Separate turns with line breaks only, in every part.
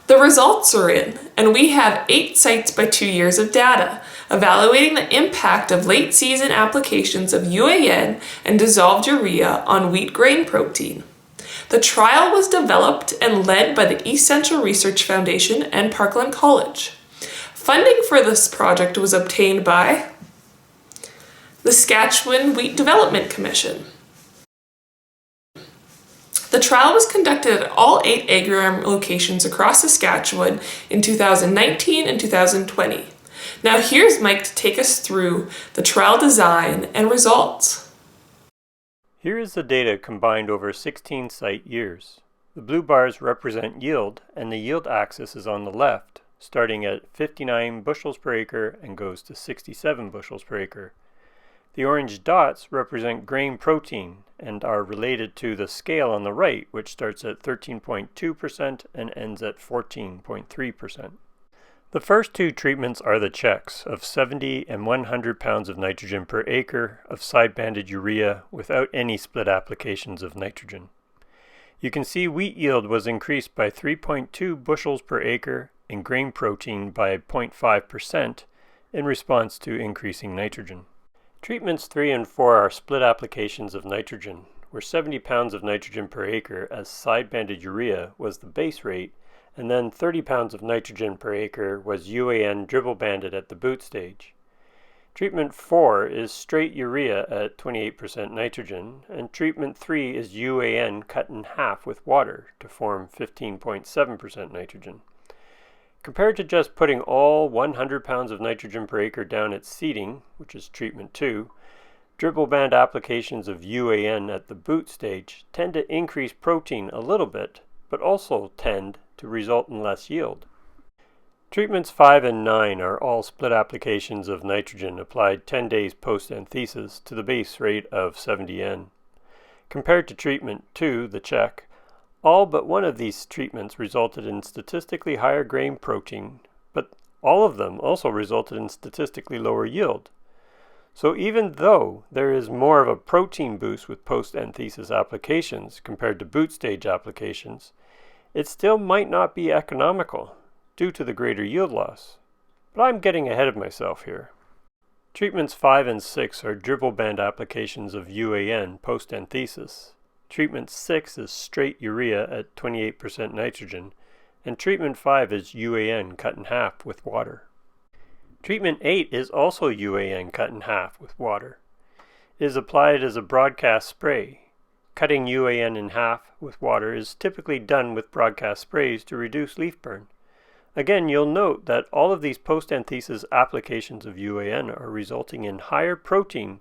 The results are in, and we have 8 sites by 2 years of data, evaluating the impact of late season applications of UAN and dissolved urea on wheat grain protein. The trial was developed and led by the East Central Research Foundation and Parkland College. Funding for this project was obtained by the Saskatchewan Wheat Development Commission. The trial was conducted at all 8 AgriArm locations across Saskatchewan in 2019 and 2020. Now here's Mike to take us through the trial design and results.
Here is the data combined over 16 site years. The blue bars represent yield, and the yield axis is on the left, starting at 59 bushels per acre and goes to 67 bushels per acre. The orange dots represent grain protein and are related to the scale on the right, which starts at 13.2% and ends at 14.3%. The first 2 treatments are the checks of 70 and 100 pounds of nitrogen per acre of side-banded urea without any split applications of nitrogen. You can see wheat yield was increased by 3.2 bushels per acre and grain protein by 0.5% in response to increasing nitrogen. Treatments 3 and 4 are split applications of nitrogen, where 70 pounds of nitrogen per acre as side-banded urea was the base rate, and then 30 pounds of nitrogen per acre was UAN dribble-banded at the boot stage. Treatment 4 is straight urea at 28% nitrogen, and treatment 3 is UAN cut in half with water to form 15.7% nitrogen. Compared to just putting all 100 pounds of nitrogen per acre down at seeding, which is treatment 2, dribble band applications of UAN at the boot stage tend to increase protein a little bit, but also tend to result in less yield. Treatments 5 and 9 are all split applications of nitrogen applied 10 days post-anthesis to the base rate of 70N. Compared to treatment 2, the check, all but one of these treatments resulted in statistically higher grain protein, but all of them also resulted in statistically lower yield. So even though there is more of a protein boost with post-anthesis applications compared to boot stage applications, it still might not be economical due to the greater yield loss. But I'm getting ahead of myself here. Treatments 5 and 6 are dribble band applications of UAN post-anthesis. Treatment 6 is straight urea at 28% nitrogen, and treatment 5 is UAN cut in half with water. Treatment 8 is also UAN cut in half with water. It is applied as a broadcast spray. Cutting UAN in half with water is typically done with broadcast sprays to reduce leaf burn. Again, you'll note that all of these post-anthesis applications of UAN are resulting in higher protein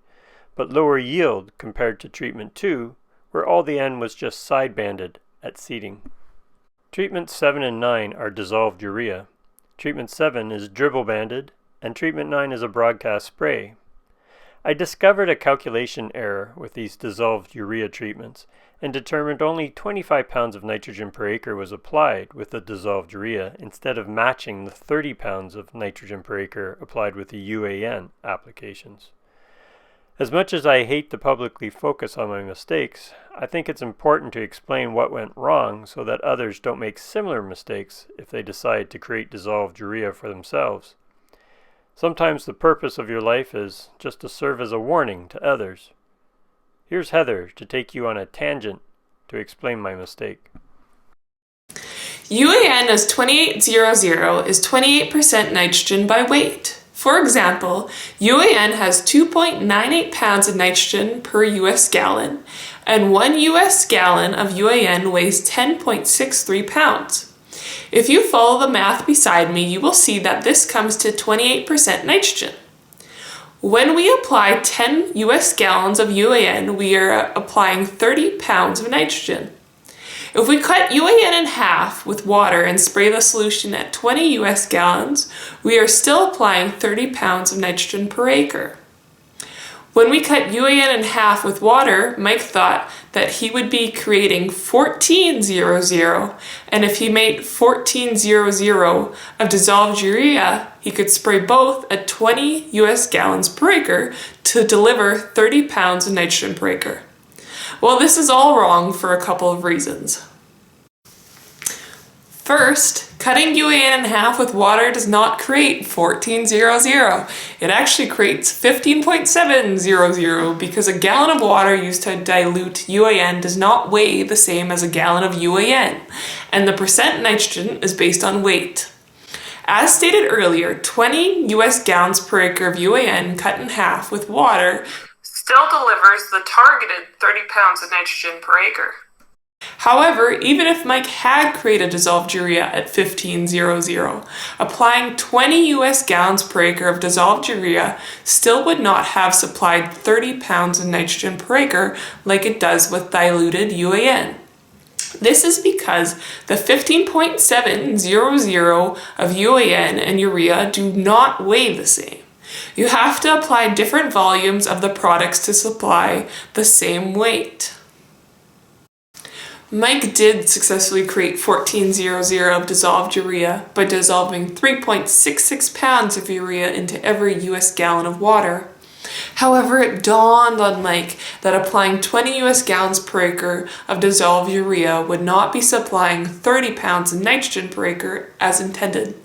but lower yield compared to treatment 2, where all the N was just side-banded at seeding. Treatments 7 and 9 are dissolved urea. Treatment 7 is dribble-banded, and treatment 9 is a broadcast spray. I discovered a calculation error with these dissolved urea treatments and determined only 25 pounds of nitrogen per acre was applied with the dissolved urea instead of matching the 30 pounds of nitrogen per acre applied with the UAN applications. As much as I hate to publicly focus on my mistakes, I think it's important to explain what went wrong so that others don't make similar mistakes if they decide to create dissolved urea for themselves. Sometimes the purpose of your life is just to serve as a warning to others. Here's Heather to take you on a tangent to explain my mistake.
UAN as 2800 is 28% nitrogen by weight. For example, UAN has 2.98 pounds of nitrogen per US gallon, and 1 US gallon of UAN weighs 10.63 pounds. If you follow the math beside me, you will see that this comes to 28% nitrogen. When we apply 10 US gallons of UAN, we are applying 30 pounds of nitrogen. If we cut UAN in half with water and spray the solution at 20 US gallons, we are still applying 30 pounds of nitrogen per acre. When we cut UAN in half with water, Mike thought that he would be creating 1400, and if he made 1400 of dissolved urea, he could spray both at 20 US gallons per acre to deliver 30 pounds of nitrogen per acre. Well, this is all wrong for a couple of reasons. First, Cutting UAN in half with water does not create 1400. It actually creates 15.700 because a gallon of water used to dilute UAN does not weigh the same as a gallon of UAN, and the percent nitrogen is based on weight. As stated earlier, 20 US gallons per acre of UAN cut in half with water still delivers the targeted 30 pounds of nitrogen per acre. However, even if Mike had created dissolved urea at 1500, applying 20 US gallons per acre of dissolved urea still would not have supplied 30 pounds of nitrogen per acre like it does with diluted UAN. This is because the 15.700 of UAN and urea do not weigh the same. You have to apply different volumes of the products to supply the same weight. Mike did successfully create 1400 of dissolved urea by dissolving 3.66 pounds of urea into every US gallon of water. However, it dawned on Mike that applying 20 US gallons per acre of dissolved urea would not be supplying 30 pounds of nitrogen per acre as intended.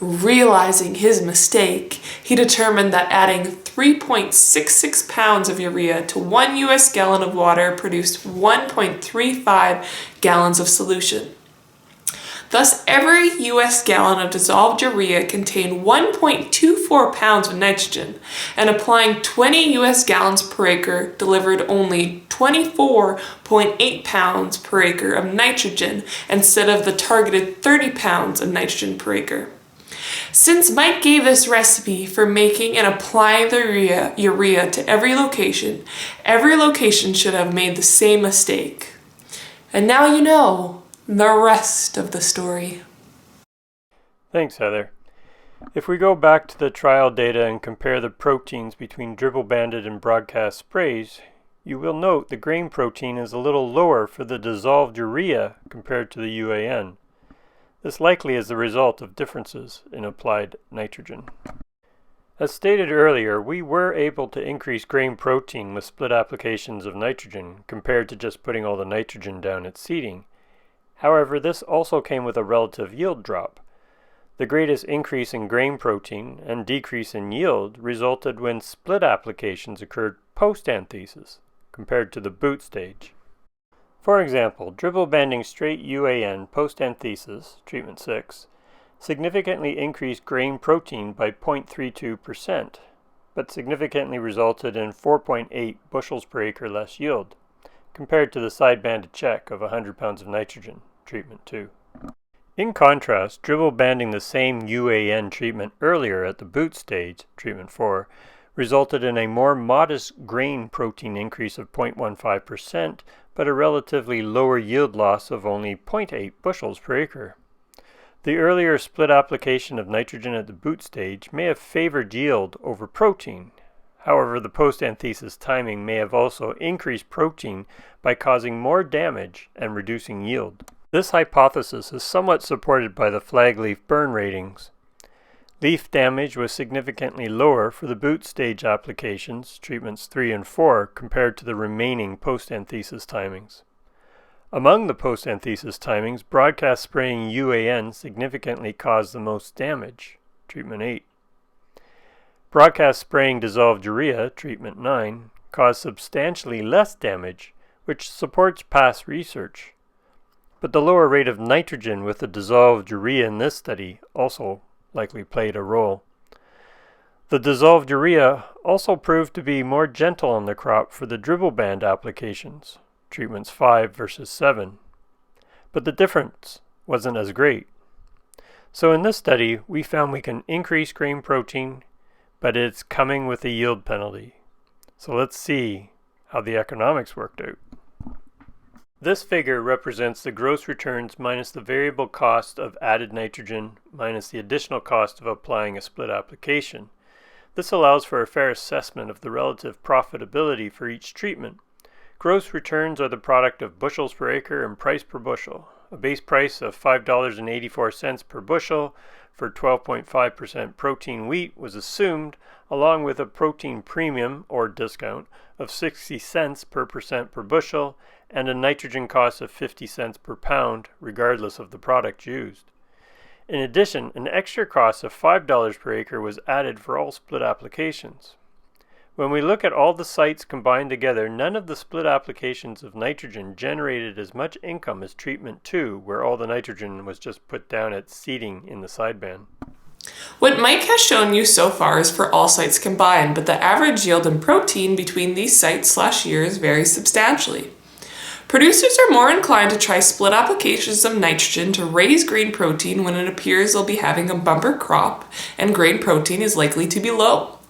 Realizing his mistake, he determined that adding 3.66 pounds of urea to 1 US gallon of water produced 1.35 gallons of solution. Thus, every US gallon of dissolved urea contained 1.24 pounds of nitrogen, and applying 20 US gallons per acre delivered only 24.8 pounds per acre of nitrogen instead of the targeted 30 pounds of nitrogen per acre. Since Mike gave this recipe for making and applying the urea to every location should have made the same mistake. And now you know the rest of the story.
Thanks, Heather. If we go back to the trial data and compare the proteins between dribble-banded and broadcast sprays, you will note the grain protein is a little lower for the dissolved urea compared to the UAN. This likely is the result of differences in applied nitrogen. As stated earlier, we were able to increase grain protein with split applications of nitrogen compared to just putting all the nitrogen down at seeding. However, this also came with a relative yield drop. The greatest increase in grain protein and decrease in yield resulted when split applications occurred post-anthesis compared to the boot stage. For example, dribble banding straight UAN post-anthesis, treatment 6, significantly increased grain protein by 0.32%, but significantly resulted in 4.8 bushels per acre less yield, compared to the side-banded check of 100 pounds of nitrogen, treatment 2. In contrast, dribble banding the same UAN treatment earlier at the boot stage, treatment 4, resulted in a more modest grain protein increase of 0.15%, but a relatively lower yield loss of only 0.8 bushels per acre. The earlier split application of nitrogen at the boot stage may have favored yield over protein. However, the post-anthesis timing may have also increased protein by causing more damage and reducing yield. This hypothesis is somewhat supported by the flag leaf burn ratings. Leaf damage was significantly lower for the boot stage applications, treatments 3 and 4, compared to the remaining post-anthesis timings. Among the post-anthesis timings, broadcast spraying UAN significantly caused the most damage, treatment 8. Broadcast spraying dissolved urea, treatment 9, caused substantially less damage, which supports past research. But the lower rate of nitrogen with the dissolved urea in this study also likely played a role. The dissolved urea also proved to be more gentle on the crop for the dribble band applications, treatments 5 versus 7, but the difference wasn't as great. So in this study, we found we can increase grain protein, but it's coming with a yield penalty. So let's see how the economics worked out. This figure represents the gross returns minus the variable cost of added nitrogen minus the additional cost of applying a split application. This allows for a fair assessment of the relative profitability for each treatment. Gross returns are the product of bushels per acre and price per bushel. A base price of $5.84 per bushel for 12.5% protein wheat was assumed, along with a protein premium or discount of 60 cents per percent per bushel and a nitrogen cost of 50 cents per pound, regardless of the product used. In addition, an extra cost of $5 per acre was added for all split applications. When we look at all the sites combined together, none of the split applications of nitrogen generated as much income as treatment 2, where all the nitrogen was just put down at seeding in the sideband.
What Mike has shown you so far is for all sites combined, but the average yield in protein between these sites/years varies substantially. Producers are more inclined to try split applications of nitrogen to raise grain protein when it appears they'll be having a bumper crop and grain protein is likely to be low.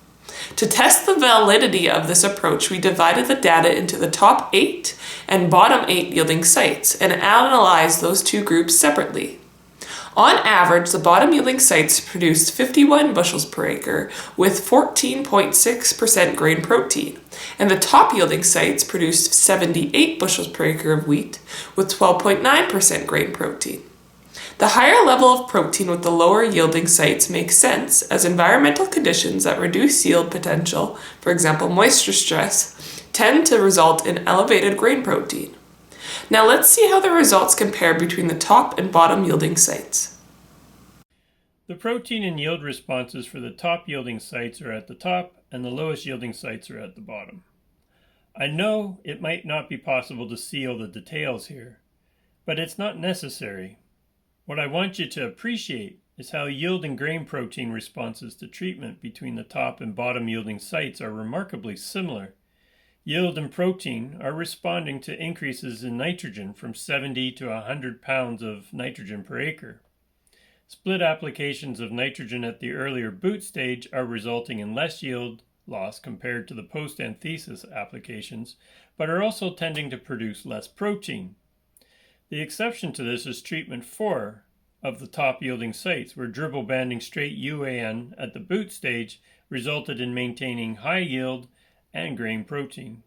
To test the validity of this approach, we divided the data into the top 8 and bottom 8 yielding sites and analyzed those two groups separately. On average, the bottom yielding sites produced 51 bushels per acre with 14.6% grain protein, and the top yielding sites produced 78 bushels per acre of wheat with 12.9% grain protein. The higher level of protein with the lower yielding sites makes sense as environmental conditions that reduce yield potential, for example moisture stress, tend to result in elevated grain protein. Now let's see how the results compare between the top and bottom yielding sites.
The protein and yield responses for the top yielding sites are at the top and the lowest yielding sites are at the bottom. I know it might not be possible to see all the details here, but it's not necessary. What I want you to appreciate is how yield and grain protein responses to treatment between the top and bottom yielding sites are remarkably similar. Yield and protein are responding to increases in nitrogen from 70 to 100 pounds of nitrogen per acre. Split applications of nitrogen at the earlier boot stage are resulting in less yield loss compared to the post-anthesis applications, but are also tending to produce less protein. The exception to this is treatment 4 of the top yielding sites, where dribble banding straight UAN at the boot stage resulted in maintaining high yield and grain protein.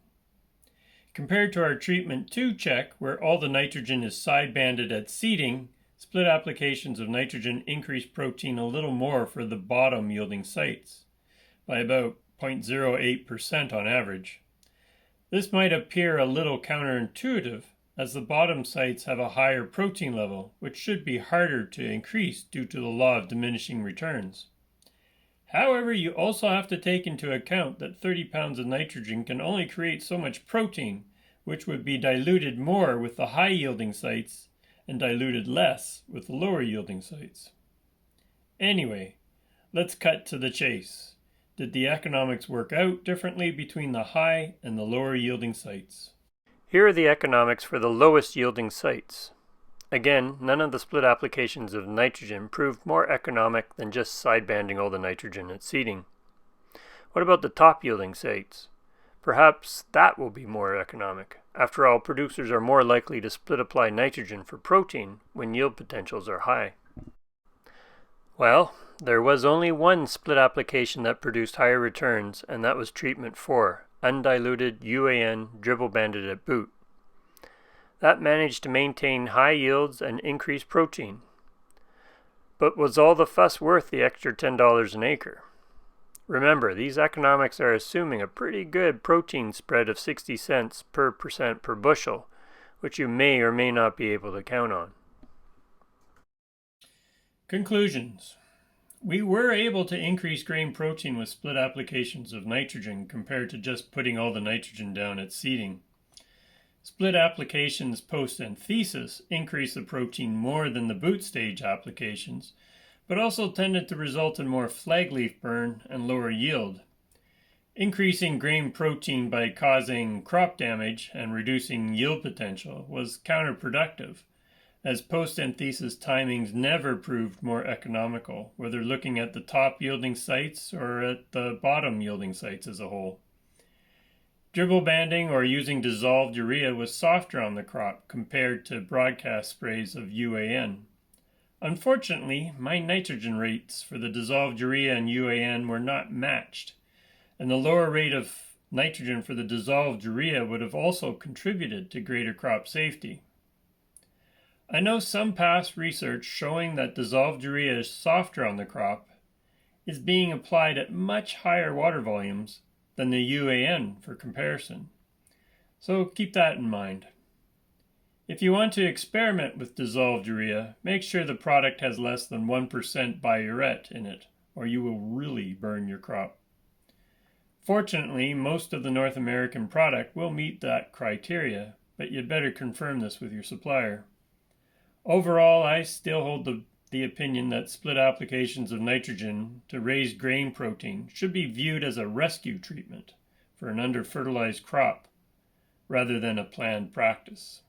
Compared to our treatment 2 check, where all the nitrogen is side-banded at seeding, split applications of nitrogen increase protein a little more for the bottom yielding sites, by about 0.08% on average. This might appear a little counterintuitive, as the bottom sites have a higher protein level, which should be harder to increase due to the law of diminishing returns. However, you also have to take into account that 30 pounds of nitrogen can only create so much protein, which would be diluted more with the high-yielding sites and diluted less with the lower-yielding sites. Anyway, let's cut to the chase. Did the economics work out differently between the high and the lower-yielding sites? Here are the economics for the lowest yielding sites. Again, none of the split applications of nitrogen proved more economic than just side-banding all the nitrogen at seeding. What about the top yielding sites? Perhaps that will be more economic. After all, producers are more likely to split apply nitrogen for protein when yield potentials are high. Well, there was only one split application that produced higher returns, and that was treatment 4. Undiluted UAN dribble banded at boot. That managed to maintain high yields and increase protein. But was all the fuss worth the extra $10 an acre? Remember, these economics are assuming a pretty good protein spread of 60 cents per percent per bushel, which you may or may not be able to count on. Conclusions. We were able to increase grain protein with split applications of nitrogen compared to just putting all the nitrogen down at seeding. Split applications post-anthesis increased the protein more than the boot stage applications, but also tended to result in more flag leaf burn and lower yield. Increasing grain protein by causing crop damage and reducing yield potential was counterproductive, as post-anthesis timings never proved more economical, whether looking at the top yielding sites or at the bottom yielding sites as a whole. Dribble banding or using dissolved urea was softer on the crop compared to broadcast sprays of UAN. Unfortunately, my nitrogen rates for the dissolved urea and UAN were not matched, and the lower rate of nitrogen for the dissolved urea would have also contributed to greater crop safety. I know some past research showing that dissolved urea is softer on the crop is being applied at much higher water volumes than the UAN for comparison. So keep that in mind. If you want to experiment with dissolved urea, make sure the product has less than 1% biuret in it, or you will really burn your crop. Fortunately, most of the North American product will meet that criteria, but you'd better confirm this with your supplier. Overall, I still hold the opinion that split applications of nitrogen to raise grain protein should be viewed as a rescue treatment for an under-fertilized crop rather than a planned practice.